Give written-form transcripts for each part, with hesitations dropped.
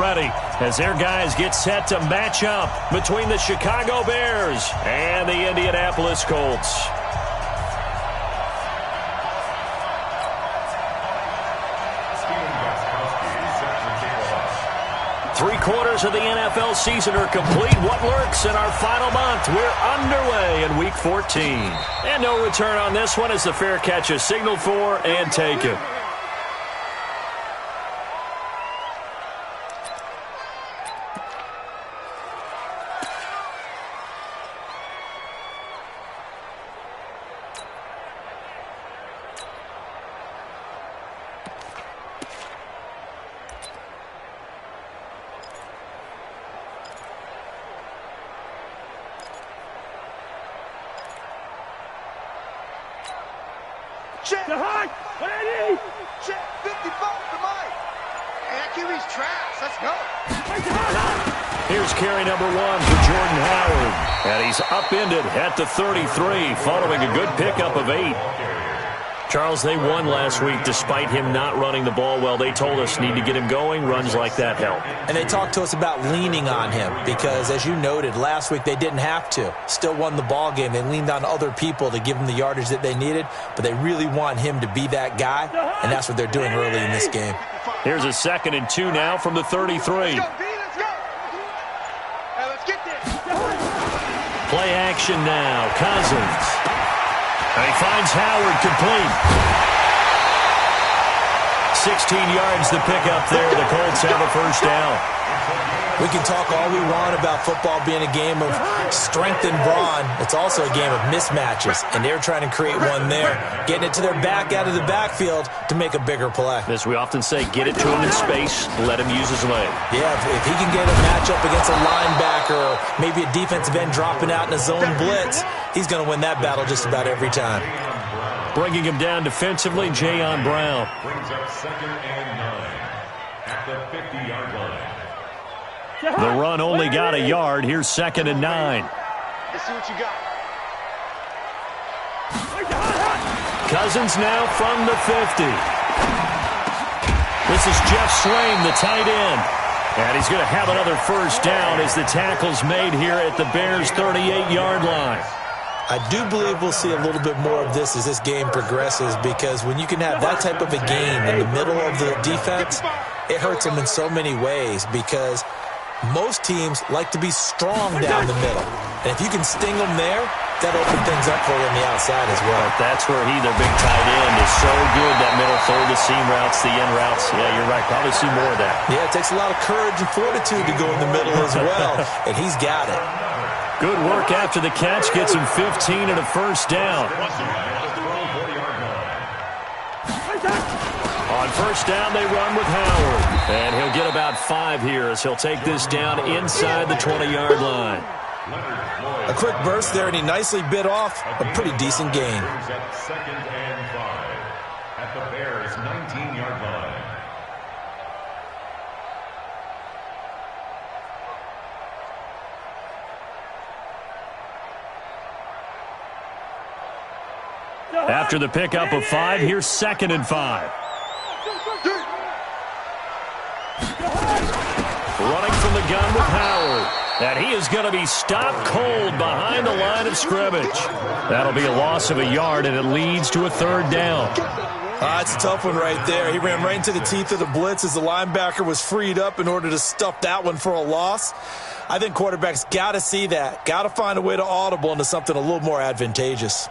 ready as their guys get set to match up between the Chicago Bears and the Indianapolis Colts. Three-quarters of the NFL season are complete. What lurks in our final month? We're underway in Week 14. And no return on this one as the fair catch is signaled for and taken. Check. What I need? Check 55 to Mike. And QB's trash. Let's go. Here's carry number 1 for Jordan Howard. And he's upended at the 33 following a good pickup of 8. Charles, they won last week despite him not running the ball well. They told us need to get him going. Runs like that help. And they talked to us about leaning on him because, as you noted, last week they didn't have to. Still won the ball game. They leaned on other people to give them the yardage that they needed, but they really want him to be that guy, and that's what they're doing early in this game. Here's a 2nd and 2 now from the 33. Play action now. Cousins. And he finds Howard complete. 16 yards the pickup there. The Colts have a first down. We can talk all we want about football being a game of strength and brawn. It's also a game of mismatches, and they're trying to create one there, getting it to their back out of the backfield to make a bigger play. As we often say, get it to him in space, let him use his leg. Yeah, if he can get a matchup against a linebacker or maybe a defensive end dropping out in a zone blitz, he's going to win that battle just about every time. Bringing him down defensively, Jayon Brown. Brings up 2nd and 9 at the 50-yard line. The run only got a yard. Here's 2nd and 9. Let's see what you got. Cousins now from the 50. This is Jeff Swain, the tight end. And he's going to have another first down as the tackle's made here at the Bears' 38-yard line. I do believe we'll see a little bit more of this as this game progresses, because when you can have that type of a game in the middle of the defense, it hurts them in so many ways, because most teams like to be strong down the middle. And if you can sting them there, that opens things up for you on the outside as well. That's where their big tight end, is so good, that middle third, the seam routes, the end routes. Yeah, you're right. Probably see more of that. Yeah, it takes a lot of courage and fortitude to go in the middle as well, and he's got it. Good work after the catch. Gets him 15 and a first down. On first down, they run with Howard. And he'll get about 5 here as he'll take this down inside the 20-yard line. A quick burst there, and he nicely bit off a pretty decent gain. 2nd and 5 at the Bears' 19-yard line. After the pickup of 5, here's 2nd and 5. Running from the gun with Howard. And he is going to be stopped cold behind the line of scrimmage. That'll be a loss of a yard, and it leads to a 3rd down. It's a tough one right there. He ran right into the teeth of the blitz as the linebacker was freed up in order to stuff that one for a loss. I think quarterbacks got to see that. Got to find a way to audible into something a little more advantageous.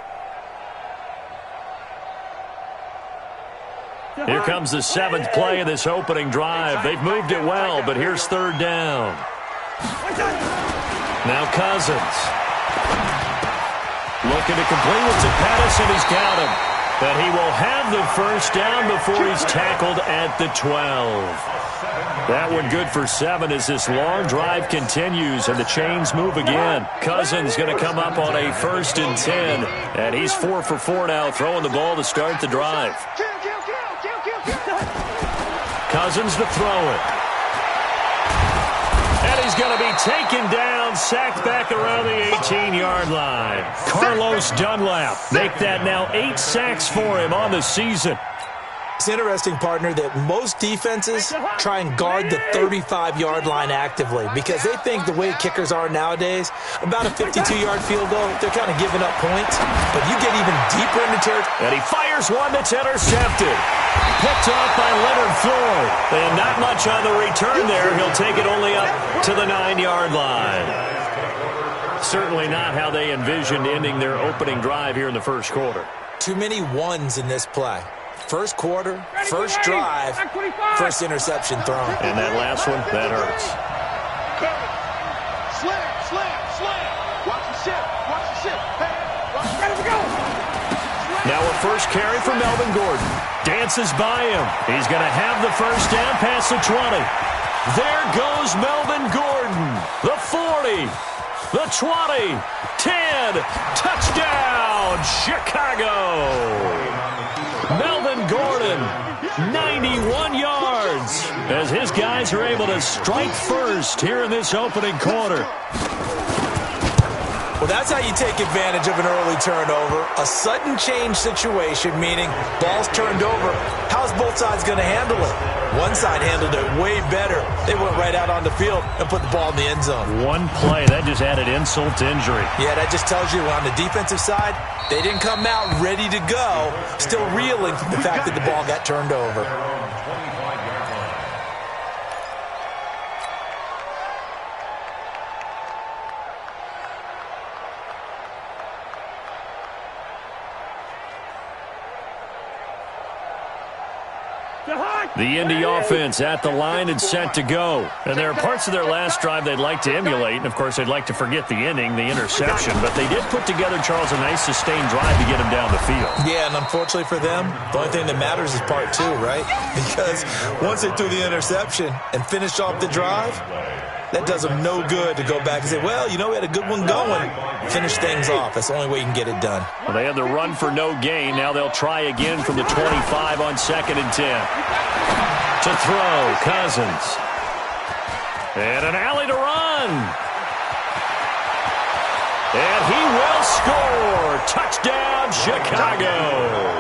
Here comes the 7th play of this opening drive. They've moved it well, but here's 3rd down. Now Cousins. Looking to complete it to Pettis, and he's got him. But he will have the first down before he's tackled at the 12. That one good for 7 as this long drive continues and the chains move again. Cousins going to come up on a 1st and 10. And he's 4 for 4 now, throwing the ball to start the drive. Cousins to throw it. And he's going to be taken down, sacked back around the 18-yard line. Carlos Dunlap make that now 8 sacks for him on the season. It's interesting, partner, that most defenses try and guard the 35-yard line actively because they think the way kickers are nowadays, about a 52-yard field goal, they're kind of giving up points. But you get even deeper into territory. And he fires one that's intercepted. Picked off by Leonard Floyd. And not much on the return there. He'll take it only up to the 9-yard line. Certainly not how they envisioned ending their opening drive here in the first quarter. Too many ones in this play. First quarter, first drive, first interception thrown. And that last one, that hurts. Slam, slam, slam. Watch the ship, watch the ship. Hey, ready to go. Now a first carry for Melvin Gordon. Dances by him. He's going to have the first down past the 20. There goes Melvin Gordon. The 40. The 20. 10. Touchdown, Chicago. Melvin Gordon, 91 yards, as his guys are able to strike first here in this opening quarter. Well, that's how you take advantage of an early turnover. A sudden change situation, meaning ball's turned over. How's both sides going to handle it? One side handled it way better. They went right out on the field and put the ball in the end zone. One play, that just added insult to injury. Yeah, that just tells you on the defensive side, they didn't come out ready to go, still reeling from the fact that the ball got turned over. The Indy offense at the line and set to go. And there are parts of their last drive they'd like to emulate. And, of course, they'd like to forget the inning, the interception. But they did put together, Charles, a nice sustained drive to get him down the field. Yeah, and unfortunately for them, the only thing that matters is part two, right? Because once they threw the interception and finished off the drive, that does them no good to go back and say, well, you know, we had a good one going. Finish things off. That's the only way you can get it done. Well, they had the run for no gain. Now they'll try again from the 25 on 2nd and 10. To throw, Cousins. And an alley to run. And he will score. Touchdown, Chicago.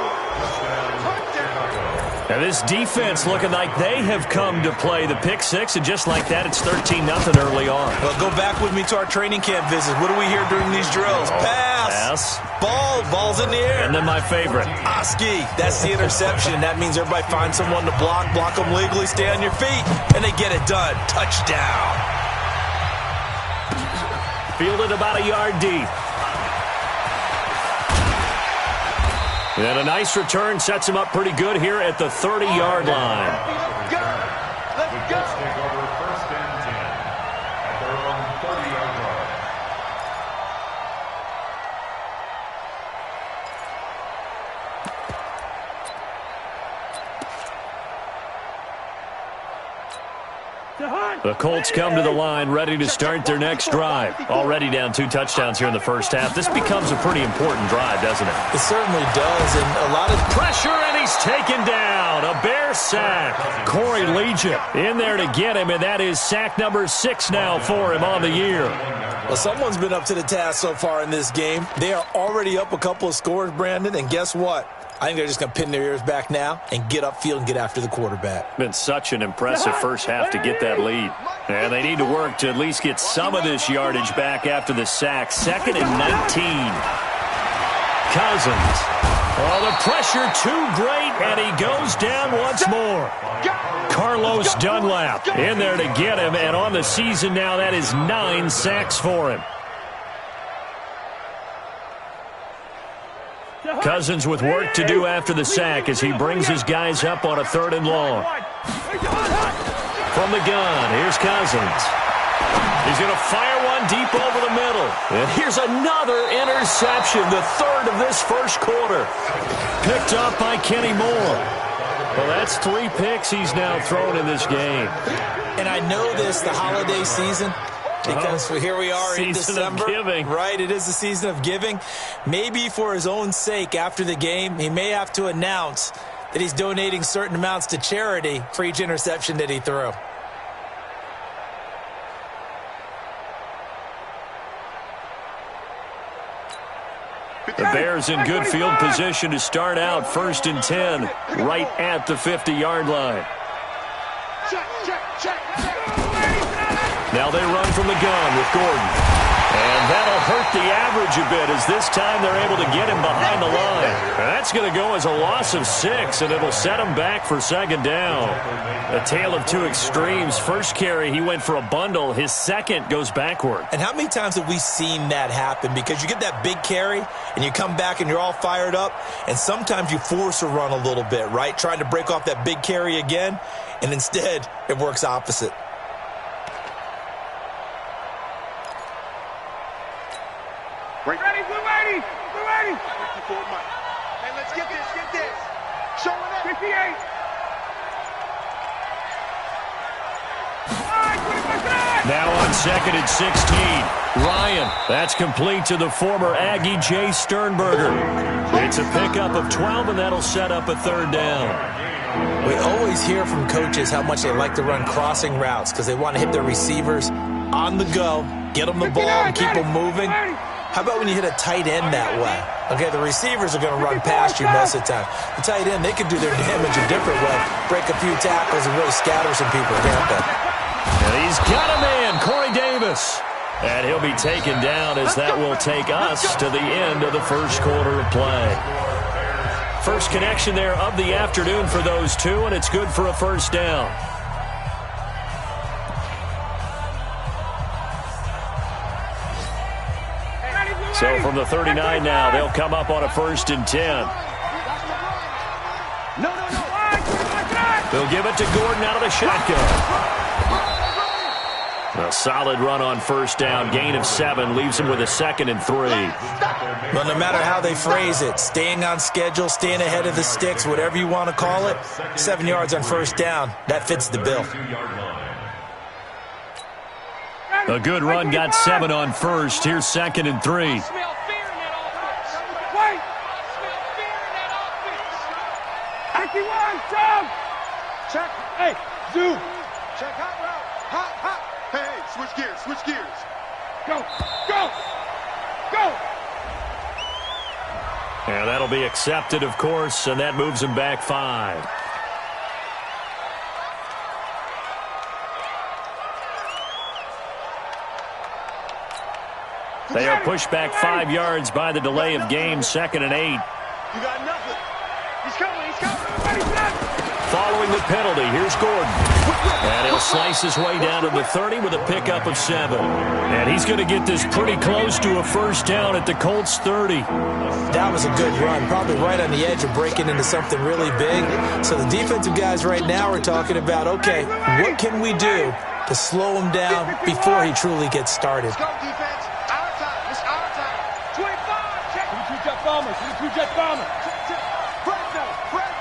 And this defense looking like they have come to play the pick six, and just like that, it's 13-0 early on. Well, go back with me to our training camp visits. What do we hear during these drills? Pass. Ball's in the air. And then my favorite. Oski, that's the interception. That means everybody finds someone to block them legally, stay on your feet, and they get it done. Touchdown. Fielded about a yard deep. And a nice return sets him up pretty good here at the 30-yard line. Let's go. Let's go. Take over 1st and 10 at their own 30-yard line. The Colts come to the line ready to start their next drive. Already down 2 touchdowns here in the first half. This becomes a pretty important drive, doesn't it? It certainly does, and a lot of pressure, and he's taken down. A Bear sack. Corey Legion in there to get him, and that is sack number 6 now for him on the year. Well, someone's been up to the task so far in this game. They are already up a couple of scores, Brandon, and guess what? I think they're just going to pin their ears back now and get upfield and get after the quarterback. Been such an impressive first half to get that lead. And they need to work to at least get some of this yardage back after the sack. 2nd and 19. Cousins. Oh, the pressure too great, and he goes down once more. Carlos Dunlap in there to get him, and on the season now, that is 9 sacks for him. Cousins with work to do after the sack as he brings his guys up on a 3rd and long. From the gun, here's Cousins. He's going to fire one deep over the middle. And here's another interception, the 3rd of this first quarter. Picked up by Kenny Moore. Well, that's 3 picks he's now thrown in this game. And I know this, the holiday season, because here we are in December. Season of giving. Right, it is the season of giving. Maybe for his own sake after the game, he may have to announce that he's donating certain amounts to charity for each interception that he threw. The Bears in good field position to start out 1st and 10, right at the 50-yard line. Now they run from the gun with Gordon. And that'll hurt the average a bit as this time they're able to get him behind the line. That's going to go as a loss of 6, and it'll set him back for 2nd down. A tale of two extremes. First carry, he went for a bundle. His second goes backward. And how many times have we seen that happen? Because you get that big carry, and you come back and you're all fired up, and sometimes you force a run a little bit, right? Trying to break off that big carry again, and instead it works opposite. Ready, blue 80, blue 80. 54 Mike. Hey, let's get this. Showing up. 58. Now on 2nd and 16. Ryan, that's complete to the former Aggie Jay Sternberger. It's a pickup of 12, and that'll set up a 3rd down. We always hear from coaches how much they like to run crossing routes because they want to hit their receivers on the go, get them the ball, and keep them moving. How about when you hit a tight end that way? Okay, the receivers are going to run past you most of the time. The tight end, they can do their damage a different way, break a few tackles and really scatter some people, can't they? And he's got a man, Corey Davis. And he'll be taken down as that will take us to the end of the first quarter of play. First connection there of the afternoon for those two, and it's good for a 1st down. So from the 39 now, they'll come up on a 1st and 10. They'll give it to Gordon out of the shotgun. A solid run on 1st down. Gain of 7 leaves him with a 2nd and 3. Well, no matter how they phrase it, staying on schedule, staying ahead of the sticks, whatever you want to call it, 7 yards on 1st down, that fits the bill. A good run got 7 on 1st. Here's 2nd and 3. Check. Hey, zoom. Check hot route. Hot. Hey, switch gears. Go. And that'll be accepted, of course, and that moves him back 5. They are pushed back 5 yards by the delay of game, 2nd and 8. You got nothing. He's coming. Following the penalty, here's Gordon. And he'll slice his way down to the 30 with a pickup of 7. And he's going to get this pretty close to a 1st down at the Colts 30. That was a good run, probably right on the edge of breaking into something really big. So the defensive guys right now are talking about, okay, what can we do to slow him down before he truly gets started? Let's go, defense. Our time. It's our time. 25. Check. 2 jet bombers. 2 jet bombers. Press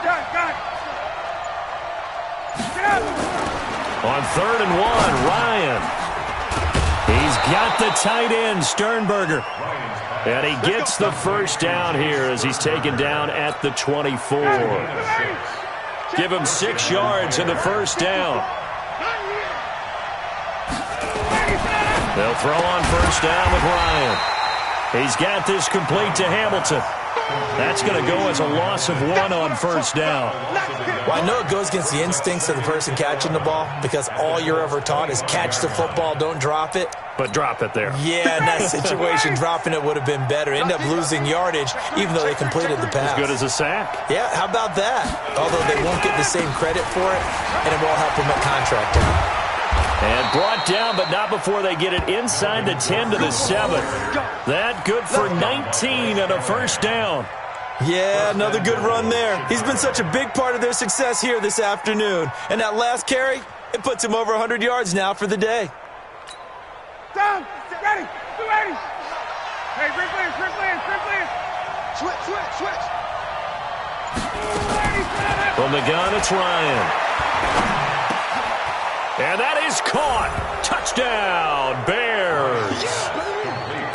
down. Got it. On 3rd and 1, Ryan. He's got the tight end, Sternberger. And he gets the 1st down here as he's taken down at the 24. Give him 6 yards in the 1st down. They'll throw on 1st down with Ryan. He's got this complete to Hamilton. That's going to go as a loss of 1 on 1st down. Well, I know it goes against the instincts of the person catching the ball because all you're ever taught is catch the football, don't drop it. But drop it there. Yeah, in that situation, dropping it would have been better. End up losing yardage, even though they completed the pass. As good as a sack. Yeah, how about that? Although they won't get the same credit for it, and it won't help them at contract time. And brought down, but not before they get it inside the 10 to the 7. That good for 19 and a 1st down. Yeah, another good run there. He's been such a big part of their success here this afternoon. And that last carry, it puts him over 100 yards now for the day. Down. Ready. 280. Hey, Ripley. Switch. From the gun, it's Ryan. And that is caught. Touchdown, Bears.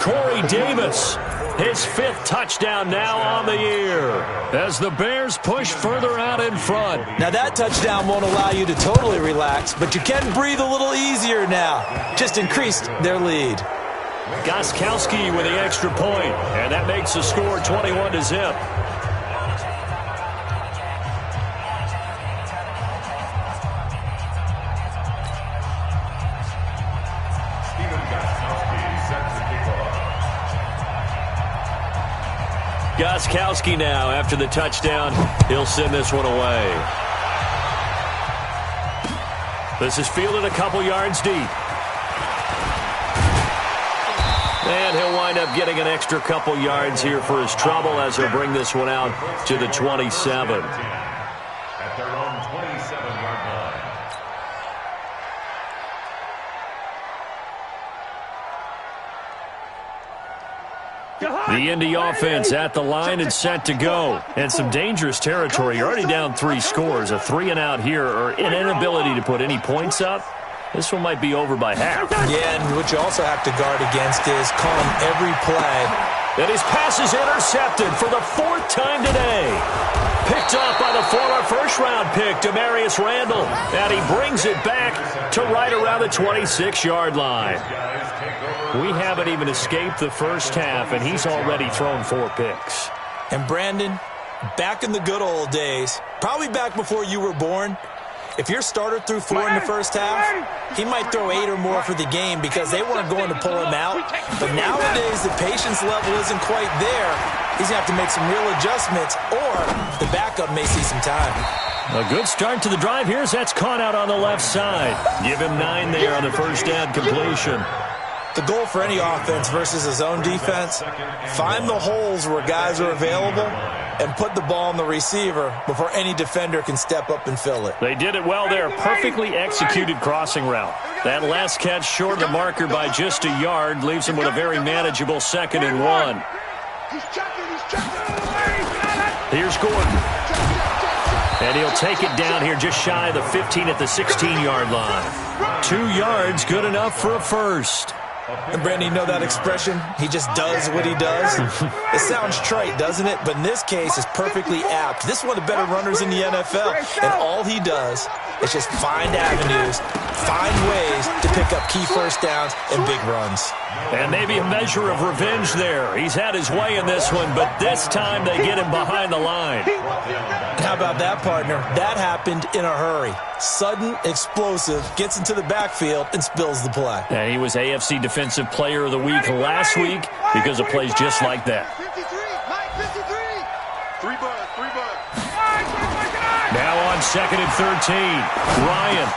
Corey Davis, his 5th touchdown now on the year as the Bears push further out in front. Now that touchdown won't allow you to totally relax, but you can breathe a little easier now. Just increased their lead. Gostkowski with the extra point, and that makes the score 21-0. Gostkowski now, after the touchdown, he'll send this one away. This is fielded a couple yards deep. And he'll wind up getting an extra couple yards here for his trouble as he'll bring this one out to the 27. At their own 27-yard line. The Indy offense at the line and set to go. And some dangerous territory. You're already down 3 scores. A 3-and-out here, or an inability to put any points up. This one might be over by half. Yeah, and what you also have to guard against is calling every play. And his pass is intercepted for the 4th time today. Picked off by the former first-round pick, Demarius Randall. And he brings it back to right around the 26-yard line. We haven't even escaped the first half, and he's already thrown 4 picks. And Brandon, back in the good old days, probably back before you were born, if your starter threw 4 in the first half, he might throw 8 or more for the game because they weren't going to pull him out. But nowadays, the patience level isn't quite there. He's going to have to make some real adjustments, or the backup may see some time. A good start to the drive here as that's caught out on the left side. Give him 9 there on the first down completion. The goal for any offense versus his own defense, find the holes where guys are available and put the ball on the receiver before any defender can step up and fill it. They did it well there. Perfectly executed crossing route. That last catch short of the marker by just a yard leaves him with a very manageable 2nd and 1. Here's Gordon. And he'll take it down here just shy of the 15 at the 16-yard line. 2 yards, good enough for a first. And Brandon, you know that expression? He just does what he does? It sounds trite, doesn't it? But in this case, it's perfectly apt. This is one of the better runners in the NFL. And all he does is just find avenues, find ways to pick up key first downs and big runs. And maybe a measure of revenge there. He's had his way in this one, but this time they get him behind the line. How about that, partner? That happened in a hurry. Sudden, explosive, gets into the backfield and spills the play. And he was AFC Defensive Player of the Week last week because of plays just like that. 3 bucks. Now on 2nd and 13, Ryan.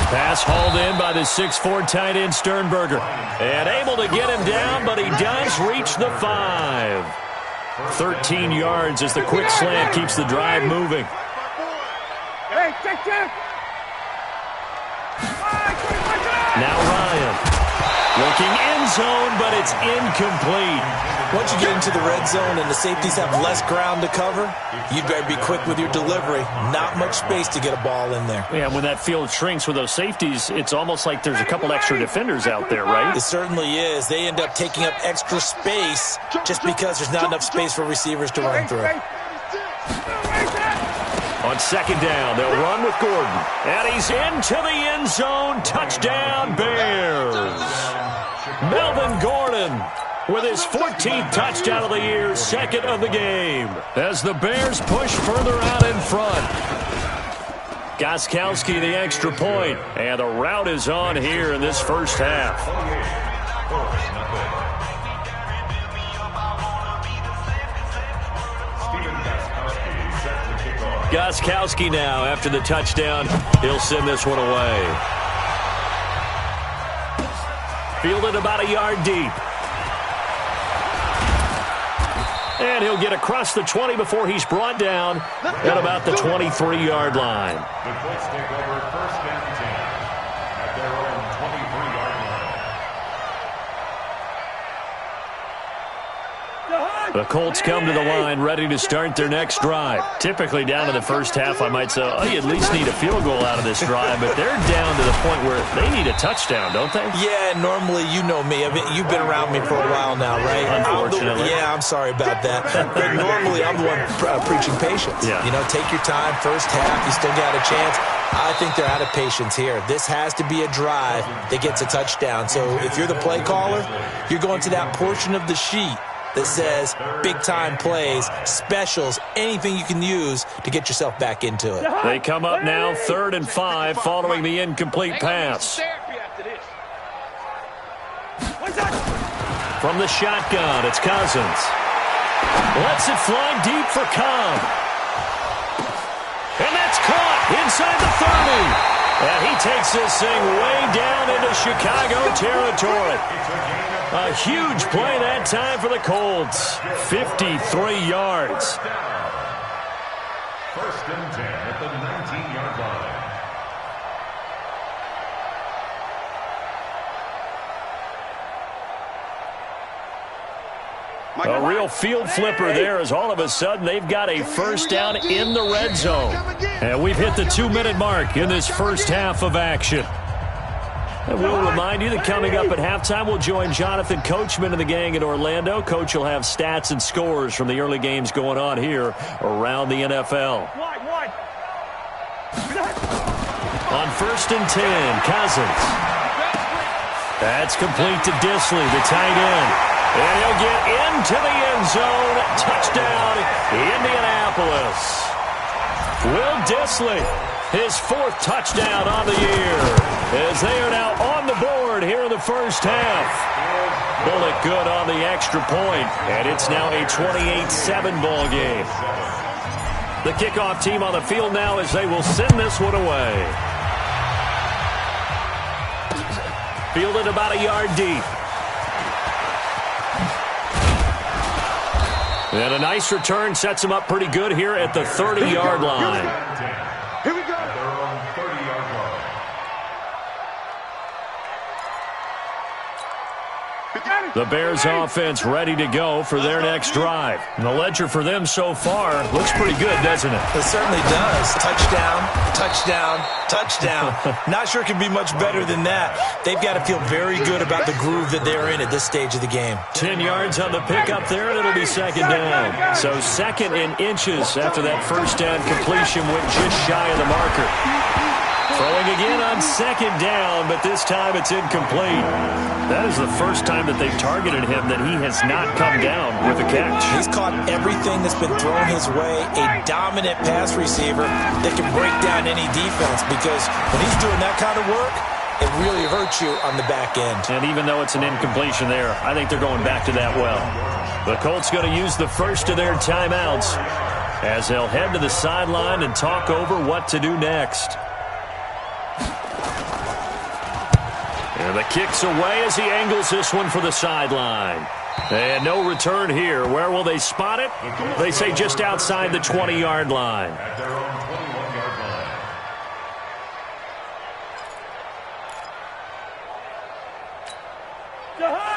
Pass hauled in by the 6'4" tight end Sternberger. And able to get him down, but he does reach the 5. 13 yards as the quick slant keeps the drive moving. Hey, check. Now Ryan. Looking end zone, but it's incomplete. Once you get into the red zone and the safeties have less ground to cover, you better be quick with your delivery. Not much space to get a ball in there. Yeah, when that field shrinks with those safeties, it's almost like there's a couple extra defenders out there, right? It certainly is. They end up taking up extra space just because there's not enough space for receivers to run through. On 2nd down, they'll run with Gordon. And he's into the end zone. Touchdown, Bears. Melvin Gordon with his 14th touchdown of the year, 2nd of the game. As the Bears push further out in front. Gostkowski the extra point. And the route is on here in this first half. Gostkowski now after the touchdown. He'll send this one away. Fielded about a yard deep. And he'll get across the 20 before he's brought down at about the 23-yard line. The Colts take over 1st and 10 at their own 23-yard line. The Colts come to the line ready to start their next drive. Typically down to the first half, I might say, oh, you at least need a field goal out of this drive, but they're down to the point where they need a touchdown, don't they? Yeah, normally, you know me. I mean, you've been around me for a while now, right? Unfortunately. I'm sorry about that. But normally, I'm the one preaching patience. Yeah. You know, take your time. First half, you still got a chance. I think they're out of patience here. This has to be a drive that gets a touchdown. So if you're the play caller, you're going to that portion of the sheet that says big-time plays, specials, anything you can use to get yourself back into it. They come up now 3rd and 5 following the incomplete pass. From the shotgun, it's Cousins. Lets it fly deep for Cobb. And that's caught inside the 30. And he takes this thing way down into Chicago territory. A huge play that time for the Colts. 53 yards. 1st and 10 at the 19-yard line. A real field flipper there as all of a sudden they've got a first down in the red zone. And we've hit the 2-minute mark in this first half of action. And we'll remind you that coming up at halftime, we'll join Jonathan Coachman and the gang in Orlando. Coach will have stats and scores from the early games going on here around the NFL. On 1st and 10, Cousins. That's complete to Disley, the tight end. And he'll get into the end zone. Touchdown, Indianapolis. Will Disley, his 4th touchdown on the year, as they are now on the board here in the first half. Bullet good on the extra point, and it's now a 28-7 ball game. The kickoff team on the field now as they will send this one away. Fielded about a yard deep. And a nice return sets him up pretty good here at the 30-yard line. Here we go. At their own 30-yard line. The Bears offense ready to go for their next drive. And the ledger for them so far looks pretty good, doesn't it? It certainly does. Touchdown, touchdown, touchdown. Not sure it can be much better than that. They've got to feel very good about the groove that they're in at this stage of the game. 10 yards on the pickup there, and it'll be 2nd down. So 2nd in inches after that first down completion went just shy of the marker. Throwing again on 2nd down, but this time it's incomplete. That is the first time that they've targeted him that he has not come down with a catch. He's caught everything that's been thrown his way, a dominant pass receiver that can break down any defense, because when he's doing that kind of work, it really hurts you on the back end. And even though it's an incompletion there, I think they're going back to that well. The Colts going to use the first of their timeouts as they'll head to the sideline and talk over what to do next. And the kick's away as he angles this one for the sideline. And no return here. Where will they spot it? They say just outside the 20-yard line. At their own 21-yard line.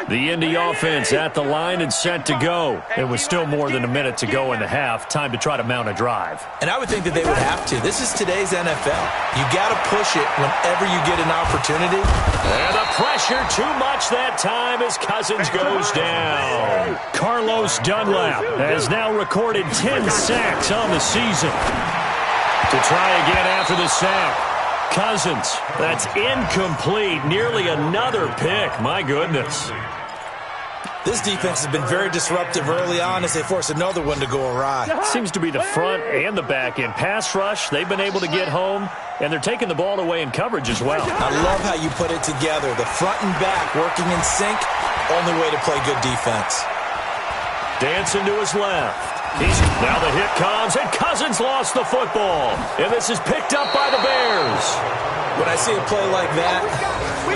The Indy offense at the line and set to go. It was still more than a minute to go in the half. Time to try to mount a drive. And I would think that they would have to. This is today's NFL. You got to push it whenever you get an opportunity. And the pressure too much that time as Cousins goes down. Carlos Dunlap has now recorded 10 sacks on the season. To try again after the sack. Cousins, that's incomplete. Nearly another pick. My goodness. This defense has been very disruptive early on as they force another one to go awry. Seems to be the front and the back end. Pass rush, they've been able to get home, and they're taking the ball away in coverage as well. I love how you put it together. The front and back working in sync, only way to play good defense. Dancing to his left. Now the hit comes, and Cousins lost the football. And this is picked up by the Bears. When I see a play like that,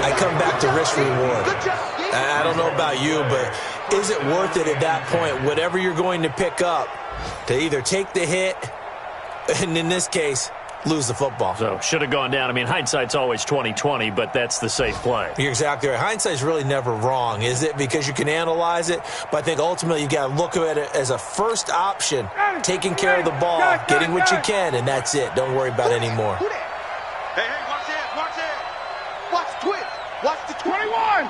I come back to risk reward. I don't know about you, but is it worth it at that point, whatever you're going to pick up, to either take the hit, and in this case, lose the football? So, should have gone down. I mean, hindsight's always 20/20, but that's the safe play. You're exactly right. Hindsight's really never wrong, is it? Because you can analyze it, but I think ultimately you got to look at it as a first option, taking care of the ball, getting what you can, and that's it. Don't worry about any more. Hey, watch that, watch that. Watch the twist. Watch the 21.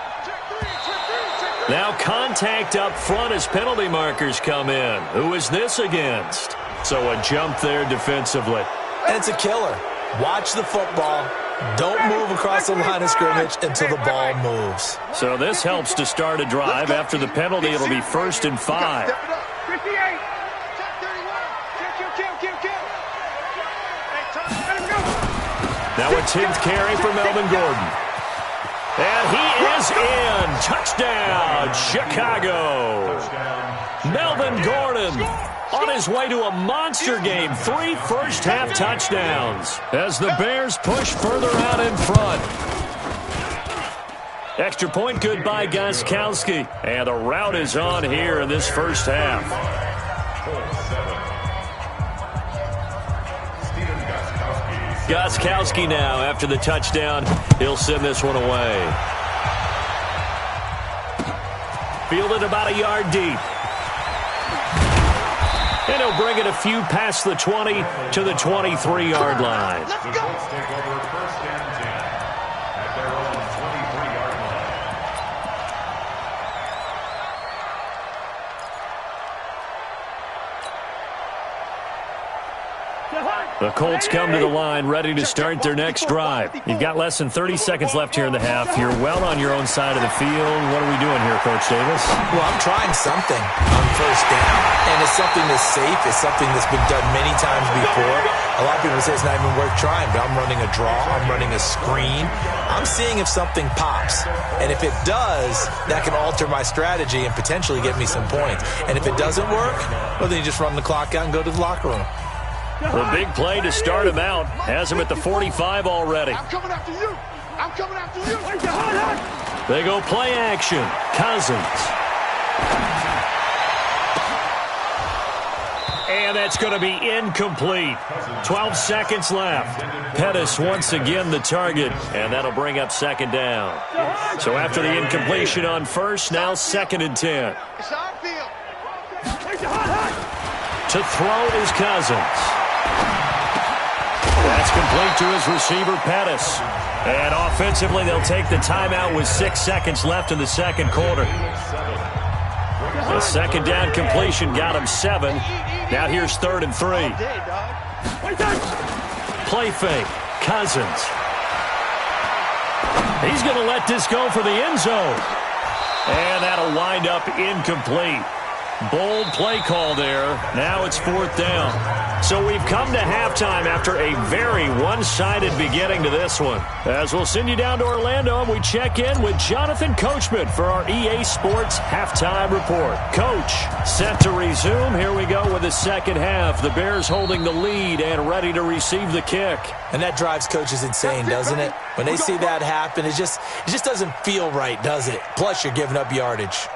Now contact up front as penalty markers come in. Who is this against? So a jump there defensively. And it's a killer. Watch the football. Don't move across the line of scrimmage until the ball moves. So this helps to start a drive. After the penalty, it'll be 1st and 5. 58. Now a 10th carry for Melvin Gordon. And he is in. Touchdown, Chicago. Melvin Gordon on his way to a monster game. 3 first-half touchdowns as the Bears push further out in front. Extra point good by Gostkowski. And the route is on here in this first half. Gostkowski now after the touchdown. He'll send this one away. Fielded about a yard deep. And he'll bring it a few past the 20 to the 23-yard line. Let's go. Take over 1st and 10 at their own 23-yard line. The Colts come to the line ready to start their next drive. You've got less than 30 seconds left here in the half. You're well on your own side of the field. What are we doing here, Coach Davis? Well, I'm trying something on 1st down, and it's something that's safe. It's something that's been done many times before. A lot of people say it's not even worth trying, but I'm running a draw. I'm running a screen. I'm seeing if something pops, and if it does, that can alter my strategy and potentially get me some points. And if it doesn't work, well, then you just run the clock out and go to the locker room. The big play to start him out has him at the 45 already. I'm coming after you. I'm coming after you. They go play action. Cousins. And that's going to be incomplete. 12 seconds left. Pettis once again the target, and that'll bring up 2nd down. So after the incompletion on 1st, now 2nd and 10. It's our field. To throw is Cousins. That's complete to his receiver, Pettis. And offensively, they'll take the timeout with 6 seconds left in the 2nd quarter. The 2nd down completion got him 7. Now here's 3rd and 3. Play fake. Cousins. He's going to let this go for the end zone. And that'll wind up incomplete. Bold play call there. Now it's 4th down. So we've come to halftime after a very one-sided beginning to this one. As we'll send you down to Orlando, and we check in with Jonathan Coachman for our EA Sports Halftime Report. Coach, set to resume. Here we go with the 2nd half. The Bears holding the lead and ready to receive the kick. And that drives coaches insane, doesn't it? When they see that happen, it just doesn't feel right, does it? Plus, you're giving up yardage.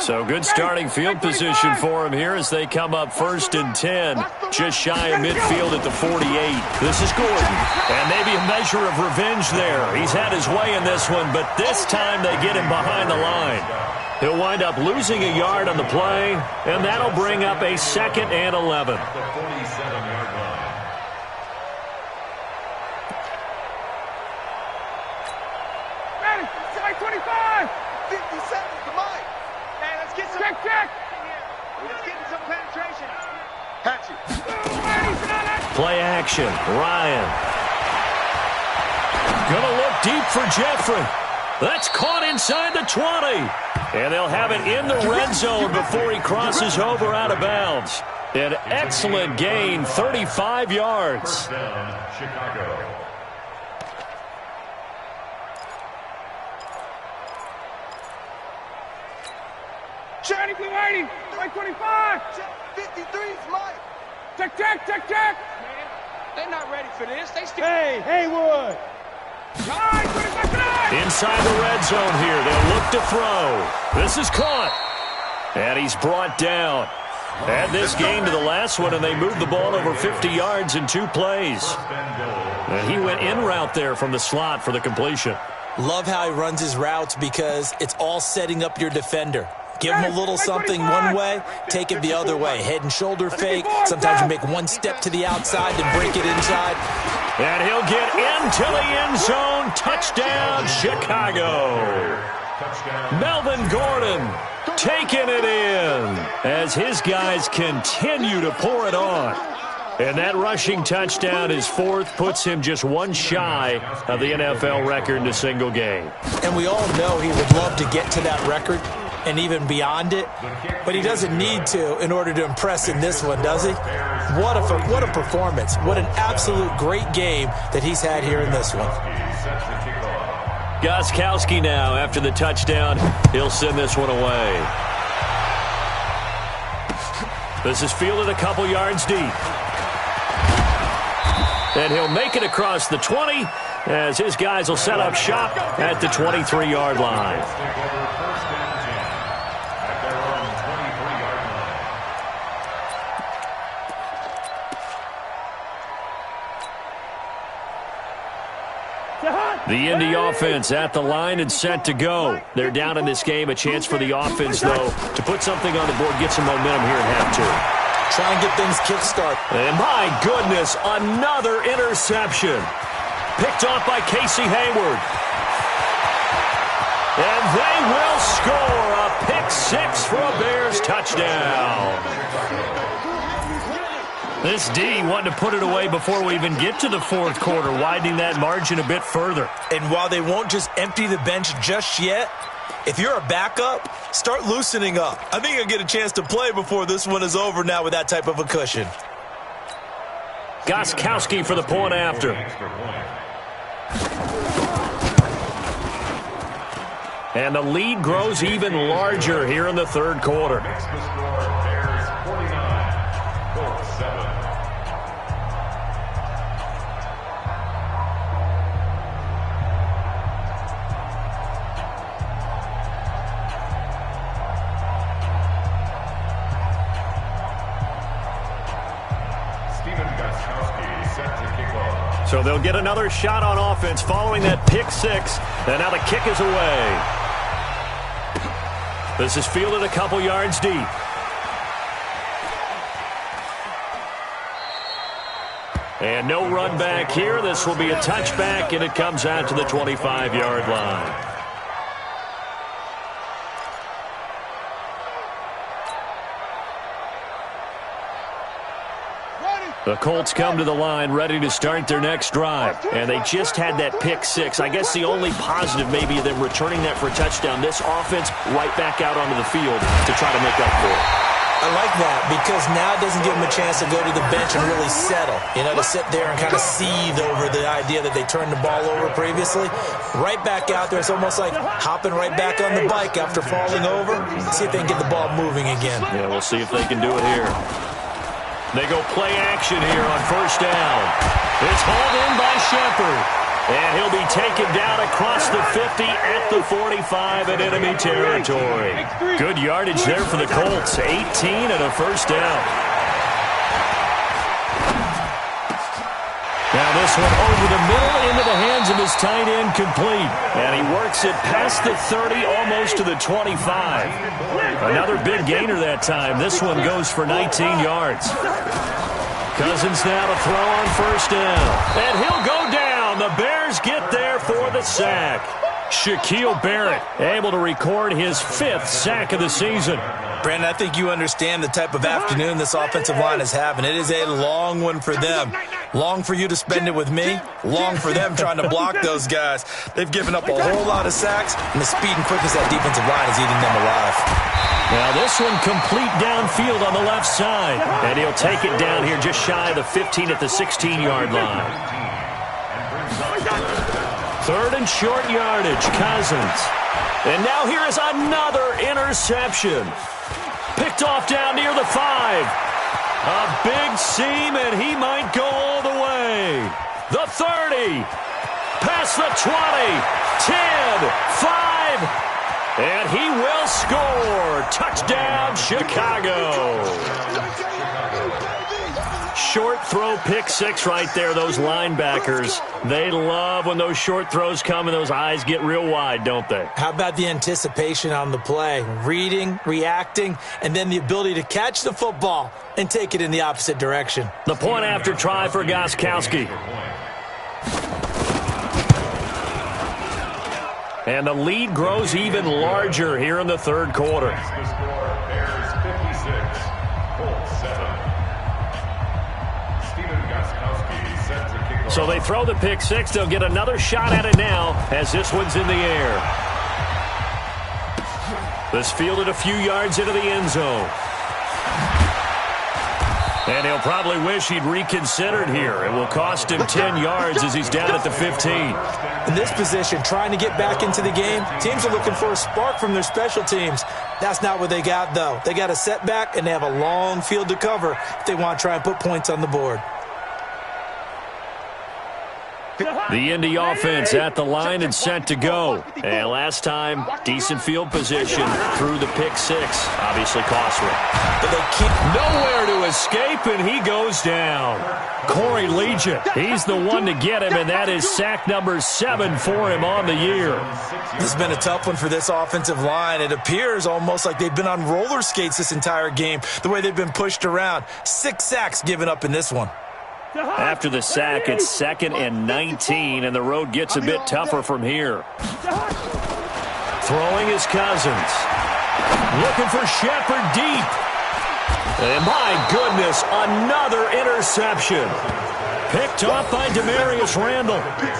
So good starting field position for him here as they come up 1st and 10. Just shy of midfield at the 48. This is Gordon. And maybe a measure of revenge there. He's had his way in this one, but this time they get him behind the line. He'll wind up losing a yard on the play, and that'll bring up a 2nd and 11. The 47-yard line. Ready. Side 25. 50 seconds to mine. Hey, let's get some. Check. Let's get some penetration. Catch it. Play action. Ryan. Gonna look deep for Jeffrey. That's caught inside the 20. And they'll have it in the red zone before he crosses over out of bounds. An excellent gain, 35 yards. First down, Chicago. Shiny blue 80. Right 25. 53's Mike. Check. They're not ready for this. They still. Hey, Haywood. Inside the red zone here. They'll look to throw. This is caught. And he's brought down. Add this game to the last one, and they moved the ball over 50 yards in 2 plays. And he went in route there from the slot for the completion. Love how he runs his routes because it's all setting up your defender. Give him a little something one way, take it the other way. Head and shoulder fake. Sometimes you make one step to the outside and break it inside. And he'll get into the end zone. Touchdown, Chicago. Melvin Gordon taking it in as his guys continue to pour it on. And that rushing touchdown, his fourth, puts him just one shy of the NFL record in a single game. And we all know he would love to get to that record and even beyond it, but he doesn't need to in order to impress in this one, does he? What a performance. What an absolute great game that he's had here in this one. Gostkowski now, after the touchdown, he'll send this one away. This is fielded a couple yards deep. And he'll make it across the 20 as his guys will set up shop at the 23-yard line. The Indy offense at the line and set to go. They're down in this game. A chance for the offense, though, to put something on the board, get some momentum here at half two. Try and get things kick-start. And my goodness, another interception. Picked off by Casey Hayward. And they will score a pick six for a Bears touchdown. This D wanting to put it away before we even get to the fourth quarter, widening that margin a bit further. And while they won't just empty the bench just yet, if you're a backup, start loosening up. I think you'll get a chance to play before this one is over now with that type of a cushion. Gostkowski for the point after. And the lead grows even larger here in the third quarter. So they'll get another shot on offense following that pick six. And now the kick is away. This is fielded a couple yards deep. And no run back here. This will be a touchback, and it comes out to the 25-yard line. The Colts come to the line ready to start their next drive. And they just had that pick six. I guess the only positive maybe of them returning that for a touchdown. This offense right back out onto the field to try to make up for it. I like that because now it doesn't give them a chance to go to the bench and really settle. You know, to sit there and kind of seethe over the idea that they turned the ball over previously. Right back out there. It's almost like hopping right back on the bike after falling over. See if they can get the ball moving again. Yeah, we'll see if they can do it here. They go play action here on first down. It's hauled in by Shepard. And he'll be taken down across the 50 at the 45 in enemy territory. Good yardage there for the Colts. 18 and a first down. Now this one over the middle into the hands of his tight end, complete. And he works it past the 30, almost to the 25. Another big gainer that time. This one goes for 19 yards. Cousins now to throw on first down. And he'll go down. The Bears get there for the sack. Shaquille Barrett able to record his 5th sack of the season. Brandon, I think you understand the type of afternoon this offensive line is having. It is a long one for them. Long for you to spend it with me. Long for them trying to block those guys. They've given up a whole lot of sacks, and the speed and quickness of that defensive line is eating them alive. Now this one complete downfield on the left side. And he'll take it down here just shy of the 15 at the 16-yard line. Third and short yardage, Cousins. And now here is another interception. Picked off down near the 5. A big seam, and he might go all the way. The 30. Past the 20. 10. 5. And he will score. Touchdown, Chicago. Short throw pick six right there. Those linebackers, they love when those short throws come and those eyes get real wide, don't they? How about the anticipation on the play? Reading, reacting, and then the ability to catch the football and take it in the opposite direction. The point after try for Gostkowski. And the lead grows even larger here in the third quarter. The score, Bears 56, Colts 7. Steven Gostkowski set to kick off. So they throw the pick six. They'll get another shot at it now as this one's in the air. This fielded a few yards into the end zone. And he'll probably wish he'd reconsidered here. It will cost him 10 yards as he's down at the 15. In this position, trying to get back into the game, teams are looking for a spark from their special teams. That's not what they got, though. They got a setback, and they have a long field to cover if they want to try and put points on the board. The Indy offense at the line and set to go. And last time, decent field position through the pick six. Obviously costly. But they keep nowhere to escape, and he goes down. Corey Legion, he's the one to get him, and that is sack number 7 for him on the year. This has been a tough one for this offensive line. It appears almost like they've been on roller skates this entire game, the way they've been pushed around. 6 sacks given up in this one. After the sack, it's 2nd and 19, and the road gets a bit tougher from here. Throwing his Cousins. Looking for Shepard deep. And my goodness, another interception. Picked off by Demarius Randall.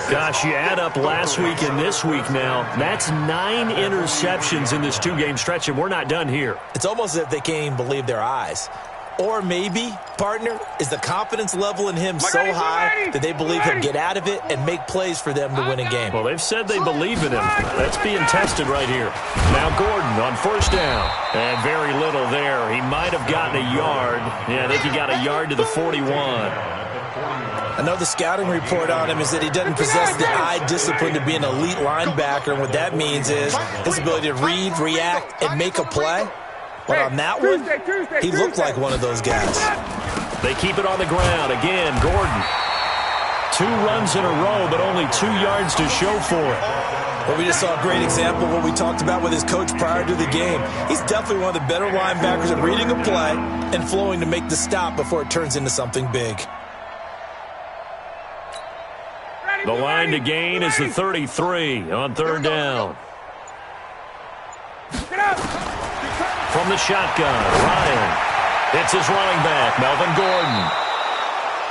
Gosh, you add up last week and this week now, that's 9 interceptions in this 2-game stretch, and we're not done here. It's almost as if they can't even believe their eyes. Or maybe, partner, is the confidence level in him so high that they believe he'll get out of it and make plays for them to win a game. Well, they've said they believe in him. That's being tested right here. Now Gordon on first down. And very little there. He might have gotten a yard. Yeah, I think he got a yard to the 41. I know the scouting report on him is that he doesn't possess the eye discipline to be an elite linebacker. And what that means is his ability to read, react, and make a play. But on that one, he looked like one of those guys. They keep it on the ground. Again, Gordon. 2 runs in a row, but only 2 yards to show for it. But we just saw a great example of what we talked about with his coach prior to the game. He's definitely one of the better linebackers at reading a play and flowing to make the stop before it turns into something big. The line to gain is the 33 on third down. From the shotgun, Ryan. It's his running back, Melvin Gordon.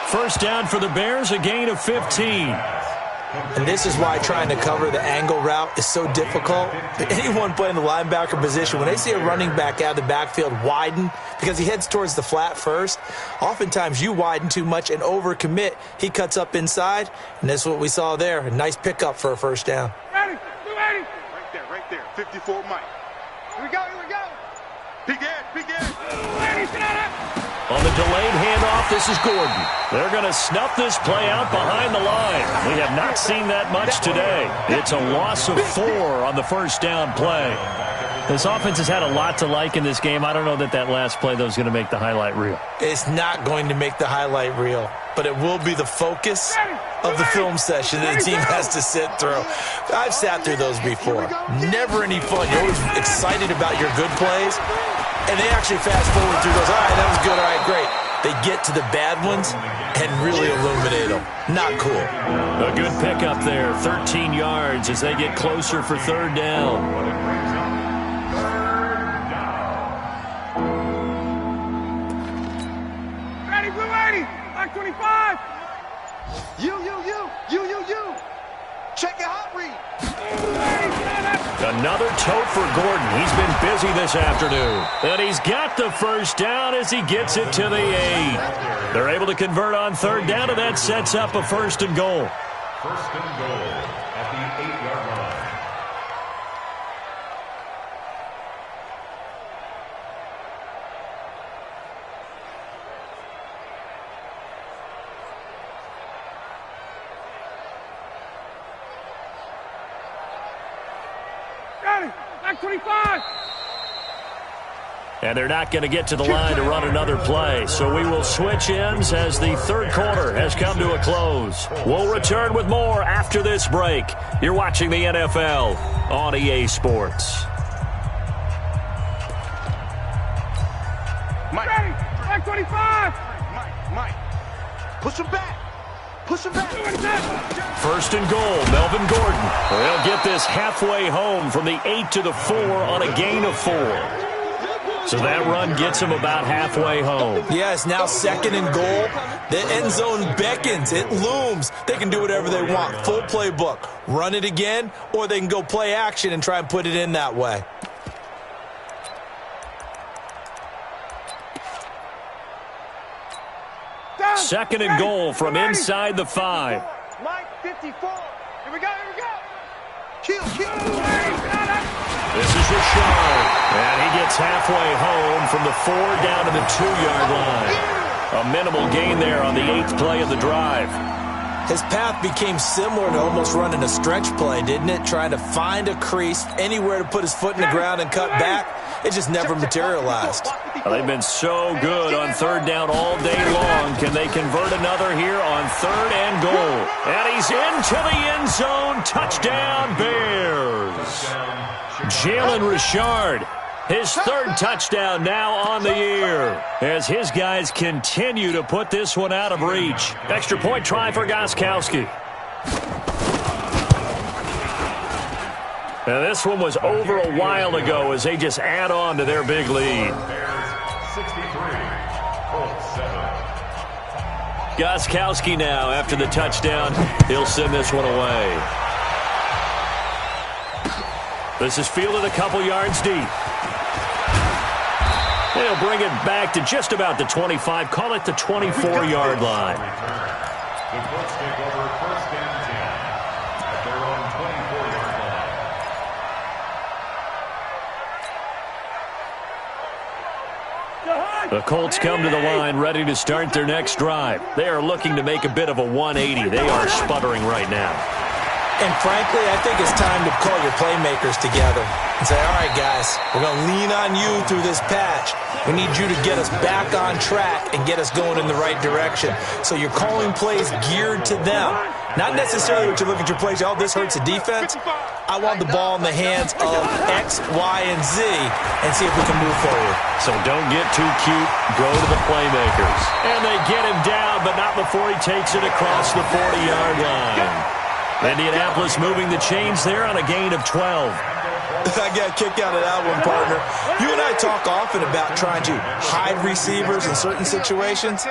First down for the Bears, a gain of 15. And this is why trying to cover the angle route is so difficult. Anyone playing the linebacker position, when they see a running back out of the backfield widen, because he heads towards the flat first, oftentimes you widen too much and overcommit. He cuts up inside, and that's what we saw there. A nice pickup for a first down. Ready. Right there. 54 Mike. Here we go. Big Ed. On the delayed handoff, this is Gordon. They're going to snuff this play out behind the line. We have not seen that much today. It's a loss of 4 on the first down play. This offense has had a lot to like in this game. I don't know that last play, though, is going to make the highlight reel. It's not going to make the highlight reel, but it will be the focus of the film session that the team has to sit through. I've sat through those before. Never any fun. You're always excited about your good plays, and they actually fast forward through those. All right, that was good. All right, great. They get to the bad ones and really illuminate them. Not cool. A good pickup there, 13 yards as they get closer for third down. Ready, blue 80. Black 25. You. Check it out, Reed. Another tote for Gordon. He's been busy this afternoon. And he's got the first down as he gets it to the 8. They're able to convert on third down, and that sets up a first and goal. First and goal at the 8-yard line. Black 25. And they're not going to get to the line to run another play. So we will switch ends as the third quarter has come to a close. We'll return with more after this break. You're watching the NFL on EA Sports. Mike. Ready. Black 25. Mike. Push him back. Push him back. First and goal, Melvin Gordon. They'll get this halfway home from the 8 to the 4 on a gain of 4. So that run gets him about halfway home. Yes, now second and goal. The end zone beckons. It looms. They can do whatever they want. Full playbook. Run it again, or they can go play action and try and put it in that way. Second and goal from inside the 5. Mike, 54. Here we go, here we go. Kill. This is Richard, and he gets halfway home from the 4 down to the 2-yard line. A minimal gain there on the 8th play of the drive. His path became similar to almost running a stretch play, didn't it? Trying to find a crease, anywhere to put his foot in the ground and cut back. It just never materialized. Well, they've been so good on third down all day long. Can they convert another here on third and goal? And he's into the end zone. Touchdown, Bears. Jalen Richard, his 3rd touchdown now on the year, as his guys continue to put this one out of reach. Extra point try for Gostkowski. Now this one was over a while ago as they just add on to their big lead. Gostkowski now after the touchdown. He'll send this one away. This is fielded a couple yards deep. They'll bring it back to just about the 25. Call it the 24-yard line. The Colts take over first and 10 at their own 24-yard line. The Colts come to the line ready to start their next drive. They are looking to make a bit of a 180. They are sputtering right now. And frankly, I think it's time to call your playmakers together and say, all right, guys, we're going to lean on you through this patch. We need you to get us back on track and get us going in the right direction. So you're calling plays geared to them. Not necessarily what you look at your plays, oh, this hurts the defense. I want the ball in the hands of X, Y, and Z and see if we can move forward. So don't get too cute. Go to the playmakers. And they get him down, but not before he takes it across the 40-yard line. Indianapolis moving the chains there on a gain of 12. I got a kick out of that one, partner. You and I talk often about trying to hide receivers in certain situations,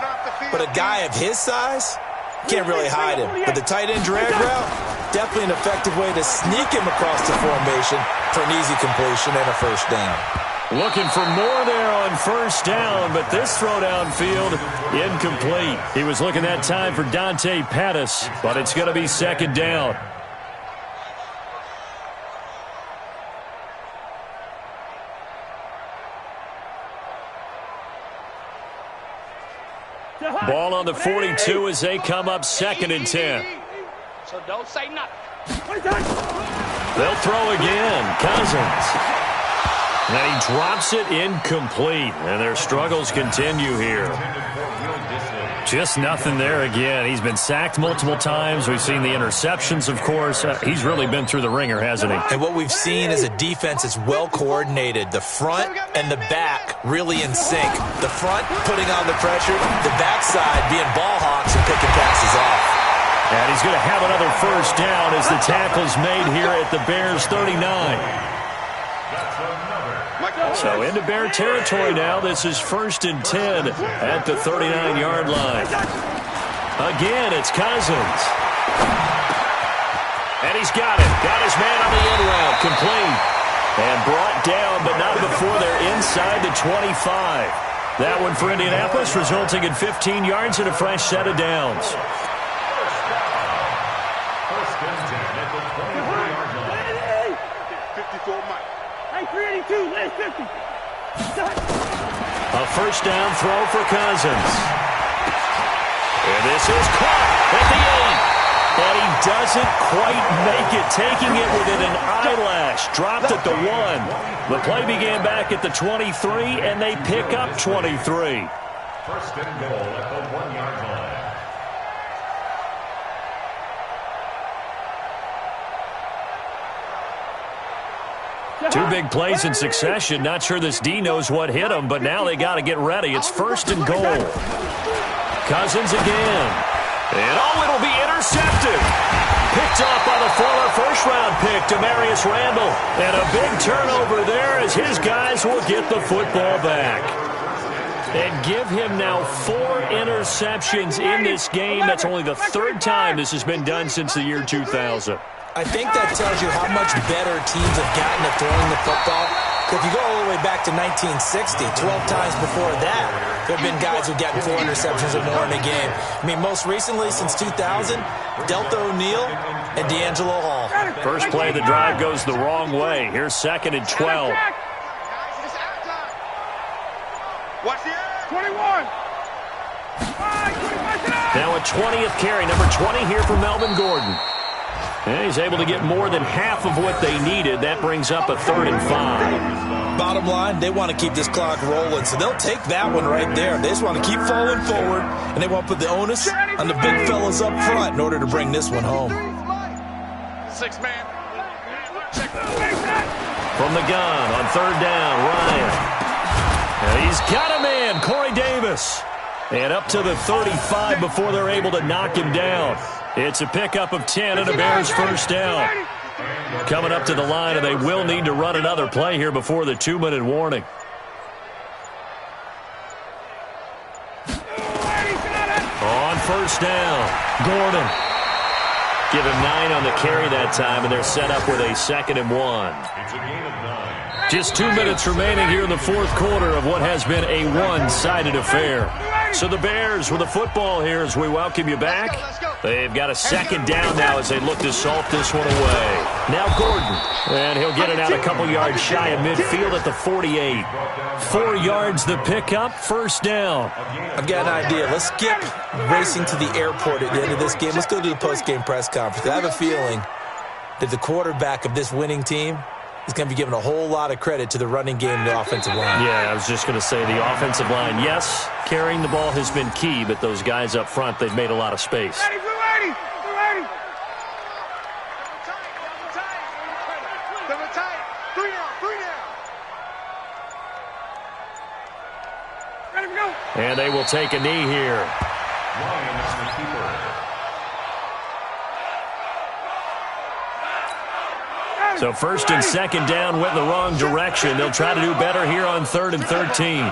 but a guy of his size can't really hide him. But the tight end drag route, definitely an effective way to sneak him across the formation for an easy completion and a first down. Looking for more there on first down, but this throw downfield incomplete. He was looking that time for Dante Pettis, but it's going to be second down. Ball on the 42 as they come up second and 10. So don't say nothing. They'll throw again. Cousins. And he drops it incomplete. And their struggles continue here. Just nothing there again. He's been sacked multiple times. We've seen the interceptions, of course. He's really been through the ringer, hasn't he? And what we've seen is a defense that's well coordinated. The front and the back really in sync. The front putting on the pressure. The backside being ball hawks and picking passes off. And he's going to have another first down as the tackle's made here at the Bears' 39. So into Bear territory now. This is first and 10 at the 39-yard line. Again, it's Cousins. And he's got it. Got his man on the in route. Complete. And brought down, but not before they're inside the 25. That one for Indianapolis, resulting in 15 yards and a fresh set of downs. First and 10 at the 23-yard line. 54 Mike. Hey, 382, last 50. A first down throw for Cousins. And this is caught at the 8. And he doesn't quite make it, taking it within an eyelash. Dropped at the 1. The play began back at the 23, and they pick up 23. First and goal at the 1-yard line. Two big plays in succession. Not sure this D knows what hit him, but now they got to get ready. It's first and goal. Cousins again. And it'll be intercepted. Picked off by the former first-round pick, Demarius Randall. And a big turnover there as his guys will get the football back. And give him now 4 interceptions in this game. That's only the 3rd time this has been done since the year 2000. I think that tells you how much better teams have gotten at throwing the football. If you go all the way back to 1960, 12 times before that, there have been guys who've gotten 4 interceptions or more in a game. I mean, most recently, since 2000, Delta O'Neal and D'Angelo Hall. First play of the drive goes the wrong way. Here's 2nd and 12. Watch the 21. Now a 20th carry, number 20 here for Melvin Gordon. And he's able to get more than half of what they needed. That brings up a 3rd and 5. Bottom line, they want to keep this clock rolling, so they'll take that one right there. They just want to keep falling forward, and they want to put the onus on the big fellas up front in order to bring this one home. 6 man. From the gun on 3rd down, Ryan. And he's got a man, Corey Davis. And up to the 35 before they're able to knock him down. It's a pickup of 10 and a Bears first down. Coming up to the line, and they will need to run another play here before the 2-minute warning. On first down, Gordon. Give him 9 on the carry that time, and they're set up with a 2nd and 1. It's a gain of 9. Just 2 minutes remaining here in the 4th quarter of what has been a one-sided affair. So the Bears with the football here as we welcome you back. They've got a 2nd down now as they look to salt this one away. Now Gordon, and he'll get it out a couple yards shy of midfield at the 48. 4 yards the pickup, first down. I've got an idea. Let's skip racing to the airport at the end of this game. Let's go to the post-game press conference. I have a feeling that the quarterback of this winning team is going to be giving a whole lot of credit to the running game and the offensive line. Yeah, I was just going to say the offensive line, yes, carrying the ball has been key, but those guys up front, they've made a lot of space. And they will take a knee here. Ryan is the keeper. So 1st and 2nd down went in the wrong direction. They'll try to do better here on 3rd and 13.